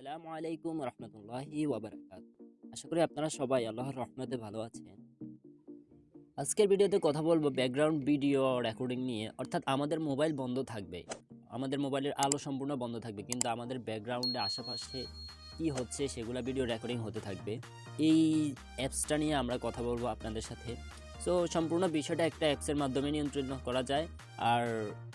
আসসালামু আলাইকুম রহমতুল্লাহি ওয়াবারাকাতুহু। আশা করি আপনারা সবাই আল্লাহর রহমতে ভালো আছেন। আজকের ভিডিওতে কথা বলবো ব্যাকগ্রাউন্ড ভিডিও রেকর্ডিং নিয়ে, অর্থাৎ আমাদের মোবাইল বন্ধ থাকবে, আমাদের মোবাইলের আলো সম্পূর্ণ বন্ধ থাকবে, কিন্তু আমাদের ব্যাকগ্রাউন্ডে আশেপাশে কি হচ্ছে সেগুলো ভিডিও রেকর্ডিং হতে থাকবে। এই অ্যাপসটা নিয়ে আমরা কথা বলবো আপনাদের সাথে। সো সম্পূর্ণ বিষয়টা একটা অ্যাপসের মাধ্যমে নিয়ন্ত্রণ করা যায়। আর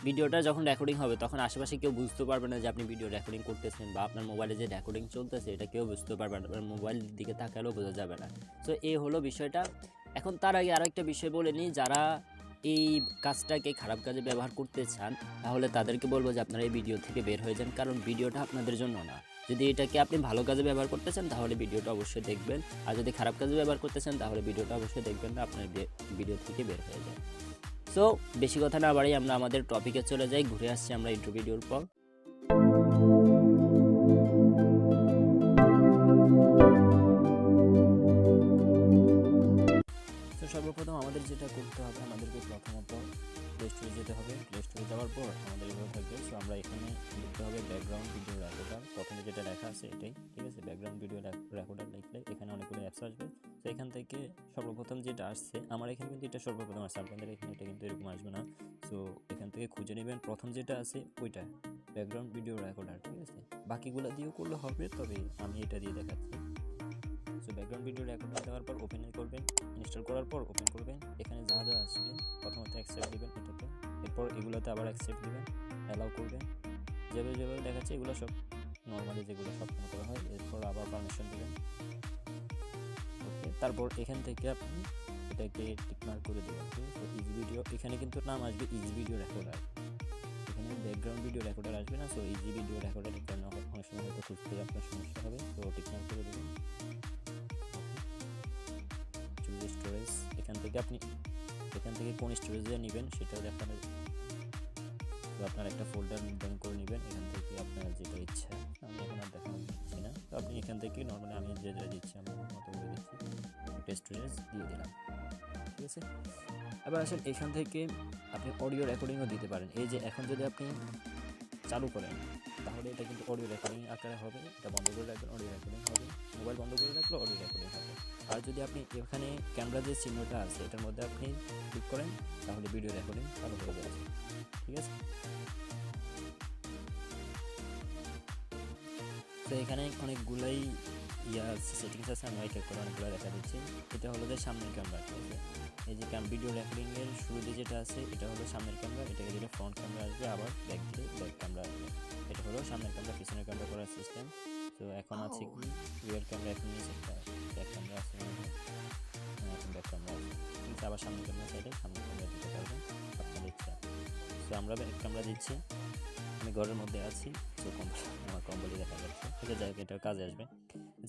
ভিডিওটা যখন রেকর্ডিং হবে তখন আশেপাশে কেউ বুঝতে পারবে না যে আপনি ভিডিও রেকর্ডিং করতেছেন, বা আপনার মোবাইলে যে রেকর্ডিং চলতেছে এটা কেউ বুঝতে পারবে না, মোবাইল দিকে তাকালেও বোঝা যাবে না। সো এই হলো বিষয়টা। এখন তার আগে আরও একটা বিষয় বলে নিই, যারা এই কাজটাকে খারাপ কাজে ব্যবহার করতে চান তাহলে তাদেরকে বলবো যে আপনারা এই ভিডিও থেকে বের হয়ে যান, কারণ ভিডিওটা আপনাদের জন্য না। যদি এটাকে আপনি ভালো কাজে ব্যবহার করতে চান তাহলে ভিডিওটা অবশ্যই দেখবেন, আর যদি খারাপ কাজে ব্যবহার করতে চান তাহলে ভিডিওটা অবশ্যই দেখবেন না, আপনার ভিডিও থেকে বের হয়ে যায়। সো বেশি কথা না বাড়িয়ে আমরা আমাদের টপিকে চলে যাই। ঘুরে আসছি আমরা ইন্ট্রো ভিডিওর পর। তো সর্বপ্রথম আমাদের যেটা করতে হবে, আমাদেরকে প্রথমত প্লে স্টোরে যেতে হবে। প্লে স্টোরে যাওয়ার পর আমাদের এভাবে থাকবে। সো আমরা এখানে লিখতে হবে ব্যাকগ্রাউন্ড ভিডিও রেকর্ডার। প্রথমে যেটা লেখা আছে এটাই, ঠিক আছে। ব্যাকগ্রাউন্ড ভিডিও রেকর্ডার লিখলে এখানে অনেকগুলো অ্যাপস আসবে। তো এখান থেকে সর্বপ্রথম যেটা আসছে, আমার এখানে কিন্তু এটা সর্বপ্রথম আসছে, আপনাদের এখানে এটা কিন্তু এরকম আসবে না। সো এখান থেকে খুঁজে নেবেন প্রথম যেটা আছে ওইটা, ব্যাকগ্রাউন্ড ভিডিও রেকর্ডার, ঠিক আছে। বাকিগুলো দিয়েও করলে হবে, তবে আমি এটা দিয়ে দেখাচ্ছি। সো ব্যাকগ্রাউন্ড ভিডিও রেকর্ডার দেওয়ার পর ওপেন করবেন। ইনস্টল করার পর ওপেন করবেন। এখানে যা যা আসবে প্রথমত অ্যাকসেপ্ট দিবেন এটাতে, এরপর এগুলোতে আবার অ্যাকসেপ্ট দিবেন, অ্যালাউ করবেন। যেভাবে যেভাবে দেখাচ্ছে এগুলো সব নর্মালি যেগুলো সব করা হয়। এরপর আবার পারমিশন দিবেন, ওকে। তারপর এখান থেকে আপনি এটাকে টিকমার্ক করে দেবেন, ঠিক আছে। ইজি ভিডিও, এখানে কিন্তু নাম আসবে ইজি ভিডিও রেকর্ডার, এখানে ব্যাকগ্রাউন্ড ভিডিও রেকর্ডার আসবে না। সো ইজি ভিডিও রেকর্ডারের কারণে অনেক সময় হয়তো খুঁজতে আপনার সমস্যা হবে। তো টিকমার্ক করে দেবেন। স্টোরেজ, এখান থেকে আপনি কোন স্টোরেজে নেবেন সেটাও দেখানো। তো আপনার একটা ফোল্ডার নির্ধারণ করে নেবেন, এখান থেকে আপনার যেটা ইচ্ছা। আমি এখন আর দেখানো দিচ্ছি না। তো আপনি এখান থেকে নর্মালি আমি যেটা দিচ্ছি আমার মতো করে দিচ্ছি, একটা স্টোরেজ দিয়ে দিলাম, ঠিক আছে। এবার আসেন এখান থেকে আপনি অডিও রেকর্ডিংও দিতে পারেন। এই যে এখন যদি আপনি চালু করেন তাহলে এটা কিন্তু অডিও রেকর্ডিং আকারে হবে। এটা বন্ধ করে রাখবেন, অডিও রেকর্ডিং হবে। মোবাইল বন্ধ করে রাখলে অডিও রেকর্ডিং হবে। আর যদি আপনি এখানে ক্যামেরা যে চিহ্নটা আছে এটার মধ্যে আপনি ক্লিক করেন তাহলে ভিডিও রেকর্ডিং চালু হয়ে যাবে, ঠিক আছে। তো এখানে অনেকগুলাই সেটিংস আছে, আমি এক এক করে অনেকগুলো দেখা দিচ্ছি। এটা হলো যে সামনের ক্যামেরা, ঠিক আছে। এই যে ভিডিও রেকর্ডিংয়ের শুরুতে যেটা আছে এটা হলো সামনের ক্যামেরা, এটাকে দিলে ফ্রন্ট ক্যামেরা আসবে, আবার ব্যাক দিলে ব্যাক ক্যামেরা আসবে। এটা হলো সামনের ক্যামেরা, পিছনের ক্যামেরা করার সিস্টেম। তো এখন আছে কি রিয়ার ক্যামেরা, এখন নিচে একটা ব্যাক ক্যামেরা আছে, এখন ব্যাক ক্যামেরা আছে, ঠিক আছে। আবার সামনের ক্যামেরা সাইডে সামনের ক্যামেরা দিতে পারবেন আপনার ইচ্ছা। তো আমরা ব্যাক ক্যামেরা দিচ্ছি, আমি ঘরের মধ্যে আছি। তো আমার কম্বলে দেখা যাচ্ছে, ঠিক আছে। যাই হোক এটার কাজে আসবে।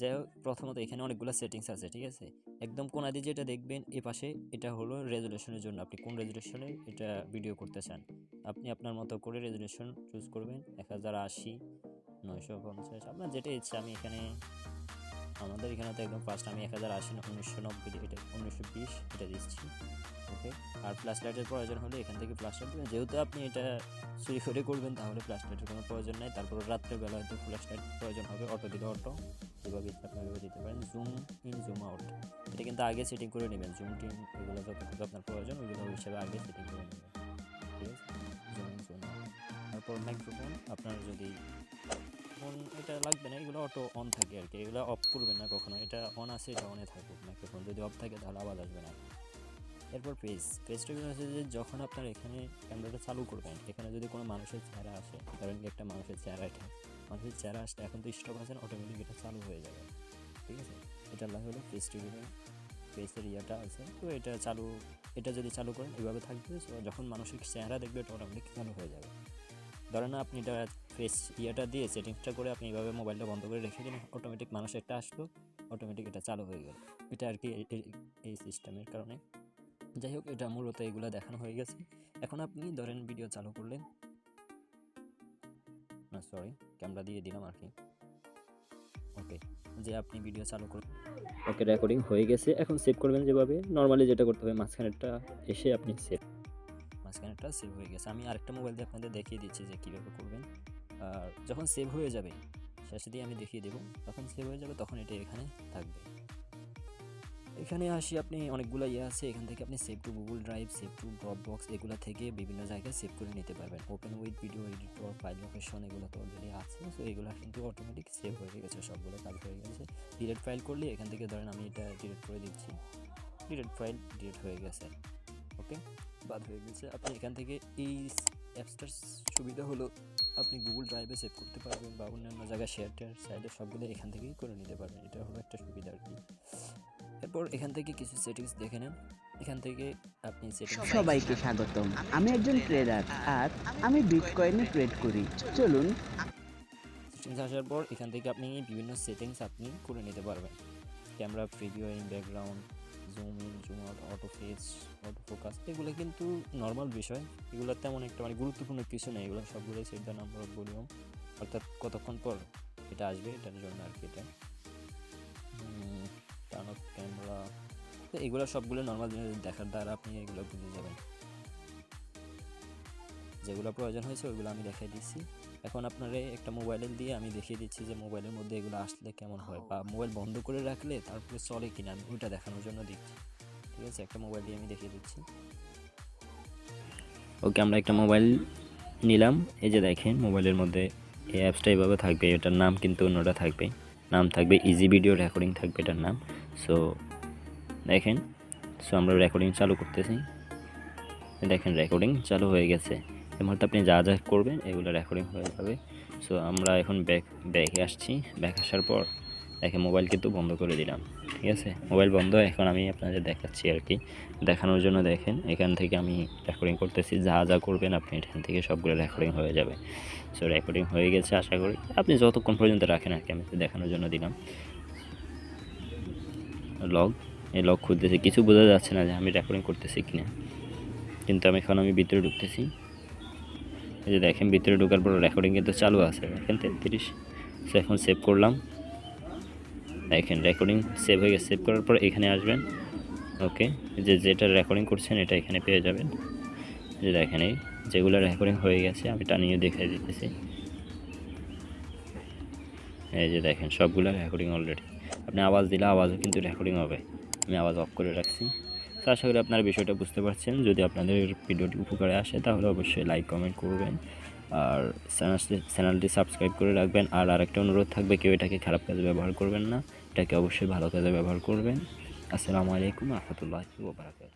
যাই হোক প্রথমত এখানে অনেকগুলো সেটিংস আছে, ঠিক আছে। একদম কোনা দিয়ে যেটা দেখবেন এ পাশে, এটা হলো রেজুলেশনের জন্য, আপনি কোন রেজুলেশনে এটা ভিডিও করতে চান। আপনি আপনার মতো করে রেজুলেশন চুজ করবেন, 1080, 950, আপনার যেটা ইচ্ছা। আমি এখানে আমাদের এখানে তো একদম ফার্স্ট আমি 1080, 1990, এটা 1920 এটা দিচ্ছি, ওকে। আর ফ্ল্যাশ লাইটের প্রয়োজন হলে এখান থেকে ফ্ল্যাশ লাইট দেবেন। যেহেতু আপনি এটা সুই করে করবেন তাহলে ফ্ল্যাশ লাইটের কোনো প্রয়োজন নেই। তারপর রাত্রেবেলা হয়তো ফ্ল্যাশ লাইট প্রয়োজন হবে, অটো দিলে অটো, যেভাবে ইচ্ছা আপনি এভাবে দিতে পারেন। জুম ইন, জুম আউট, এটা কিন্তু আগে সেটিং করে নেবেন। জুম টিন এগুলো যতটুকু আপনার প্রয়োজন ওইগুলো হিসেবে আগে সেটিং করে নেবেন, ঠিক আছে। Zoom in, zoom out. তারপর মাইক্রোফোন, আপনার যদি ফোন এটা লাগবে না, এগুলো অটো অন থাকে আর কি, এগুলো অফ করবেন না কখনো। এটা অন আছে, এটা অনে থাকুক। মাইক্রোফোন যদি অফ থাকে তাহলে আওয়াজ আসবে না। এরপর পেজটা হচ্ছে যে যখন আপনার এখানে ক্যামেরাটা চালু করবেন, এখানে যদি কোনো মানুষের চেহারা আসে, ধরেন একটা মানুষের চেহারা আসলে এখন তো স্টপ আছে, অটোমেটিক এটা চালু হয়ে যাবে, ঠিক আছে। এটা হলো পেজের ইয়াটা আছে। তো এটা যদি চালু করেন এভাবে থাকবে। সো যখন মানুষের চেহারা দেখবে এটা অটোমেটিক চালু হয়ে যাবে। ধরেন না আপনি এটা ফেস ইয়েটা দিয়ে সেটিংসটা করে আপনি এইভাবে মোবাইলটা বন্ধ করে রেখে দিন, অটোমেটিক মানুষ একটা আসলো, অটোমেটিক এটা চালু হয়ে গেল। এটা আর কি এই সিস্টেমের কারণে। যাই হোক এটা মূলত এগুলো দেখানো হয়ে গেছে। এখন আপনি ধরেন ভিডিও চালু করলেন, না সরি ক্যামেরা দিয়ে দিলাম আর কি, ওকে। যে আপনি ভিডিও চালু করেন, ওকে রেকর্ডিং হয়ে গেছে। এখন সেভ করবেন যেভাবে নর্মালি যেটা করতে হবে, মাঝখানেরটা এসে আপনি মাঝখানেরটা সেভ হয়ে গেছে। আমি আরেকটা মোবাইল দিয়ে আপনাদের দেখিয়ে দিচ্ছি যে কীভাবে করবেন। আর যখন সেভ হয়ে যাবে শেষে দিয়ে আমি দেখিয়ে দেবো, যখন সেভ হয়ে যাবে তখন এটা এখানে থাকবে। এখানে আসি, আপনি অনেকগুলো আছে, এখান থেকে আপনি save two Google drive, save to drop box, এগুলো থেকে বিভিন্ন জায়গায় সেভ করে নিতে পারবেন। Open with video editor, file location, এগুলো তো অলরেডি আছে। সো এগুলো কিন্তু অটোমেটিক সেভ হয়ে গেছে, সবগুলো কাজ হয়ে গেছে। ডিলিট ফাইল করলে এখান থেকে ধরেন আমি এটা ডিলিট করে দিচ্ছি, ডিলিট ফাইল ডিলিট হয়ে গেছে, ওকে, বাদ হয়ে গেছে। আপনি এখান থেকে এই অ্যাপসটার সুবিধা হলো আপনি গুগল ড্রাইভে সেভ করতে পারবেন বা অন্যান্য জায়গায় শেয়ার সাইডে সবগুলো এখান থেকেই করে নিতে পারবেন। এটা হলো একটা সুবিধা আর কি। এরপর এখান থেকে কিছু সেটিংস দেখে নেন। এখান থেকে আপনি সবাইকে স্বাগতম। আমি একজন ট্রেডার আর আমি বিটকয়েনে ট্রেড করি। চলুন। সেটিংস আসার পর এখান থেকে আপনি বিভিন্ন সেটিংস আপনি করে নিতে পারবেন। Camera previewing, background, zoom in, zoom out, auto face, auto focus, এগুলো কিন্তু নর্মাল বিষয়, এগুলো তেমন একটা গুরুত্বপূর্ণ কিছু নেই। এগুলো সবগুলোই set the number of volume, অর্থাৎ কতক্ষণ পর এটা আসবে এটার জন্য আর কি। এটা টার্ন অফ ক্যামেরা, তো এগুলো সবগুলো নর্মাল জিনিস দেখার দ্বারা আপনি এগুলো বুঝে যাবেন। যেগুলো প্রয়োজন হয়েছে ওইগুলো আমি দেখাই দিচ্ছি। এখন আপনারা একটা মোবাইলের দিয়ে আমি দেখিয়ে দিচ্ছি যে মোবাইলের মধ্যে এগুলো আসলে কেমন হয়, বা মোবাইল বন্ধ করে রাখলে তারপরে চলে কিনা, আমি ওইটা দেখানোর জন্য দিচ্ছি। ঠিক আছে, একটা মোবাইল দিয়ে আমি দেখিয়ে দিচ্ছি। ওকে, আমরা একটা মোবাইল নিলাম। এই যে দেখেন মোবাইলের মধ্যে এই অ্যাপসটা এইভাবে থাকবে, এটার নাম কিন্তু অন্যটা থাকবে, নাম থাকবে ইজি ভিডিও রেকর্ডিং থাকবে এটার নাম। সো দেখেন, সো আমরা রেকর্ডিং চালু করতেছি, দেখেন রেকর্ডিং চালু হয়ে গেছে। এই মুহূর্তে আপনি যা যা করবেন এগুলো রেকর্ডিং হয়ে যাবে। সো আমরা এখন ব্যাকে আসছি, ব্যাক আসার পর দেখেন মোবাইল কিন্তু বন্ধ করে দিলাম। ঠিক আছে, মোবাইল বন্ধ। এখন আমি আপনাদের দেখাচ্ছি আর কি, দেখানোর জন্য। দেখেন এখান থেকে আমি রেকর্ডিং করতেছি, যা যা করবেন আপনি এখান থেকে সবগুলো রেকর্ডিং হয়ে যাবে। সো রেকর্ডিং হয়ে গেছে, আশা করি আপনি যতক্ষণ পর্যন্ত রাখেন আর কি, আমি দেখানোর জন্য দিলাম। লগ, এই লগ খুলতেছি, কিছু বোঝা যাচ্ছে না যে আমি রেকর্ডিং করতেছি কিনা, কিন্তু আমি ভিতরে ঢুকতেছি। এই যে দেখেন ভিতরে ঢোকার পর রেকর্ডিং কিন্তু চালু আছে, দেখেন 33। সো এখন সেভ করলাম, দেখেন রেকর্ডিং সেভ হয়ে গেছে। সেভ করার পর এখানে আসবেন, ওকে, যেটা রেকর্ডিং করছেন এটা এখানে পেয়ে যাবেন। যে দেখেন এই যেগুলো রেকর্ডিং হয়ে গেছে আমি টানিয়ে দেখাই দিতেছি। এই যে দেখেন সবগুলো রেকর্ডিং অলরেডি। আপনি আওয়াজ দিলে আওয়াজও কিন্তু রেকর্ডিং হবে, আমি আওয়াজ অফ করে রাখছি। তো আশা করি আপনারা বিষয়টা বুঝতে পারছেন। যদি আপনাদের ভিডিওটি উপকারে আসে তাহলে অবশ্যই লাইক কমেন্ট করবেন, আর চ্যানেলটি সাবস্ক্রাইব করে রাখবেন। আর আরেকটা অনুরোধ থাকবে, কেউ এটাকে খারাপ কাজে ব্যবহার করবেন না, এটাকে অবশ্যই ভালো কাজে ব্যবহার করবেন। আসসালামু আলাইকুম ওয়া রাহমাতুল্লাহি ওয়া বারাকাতুহু।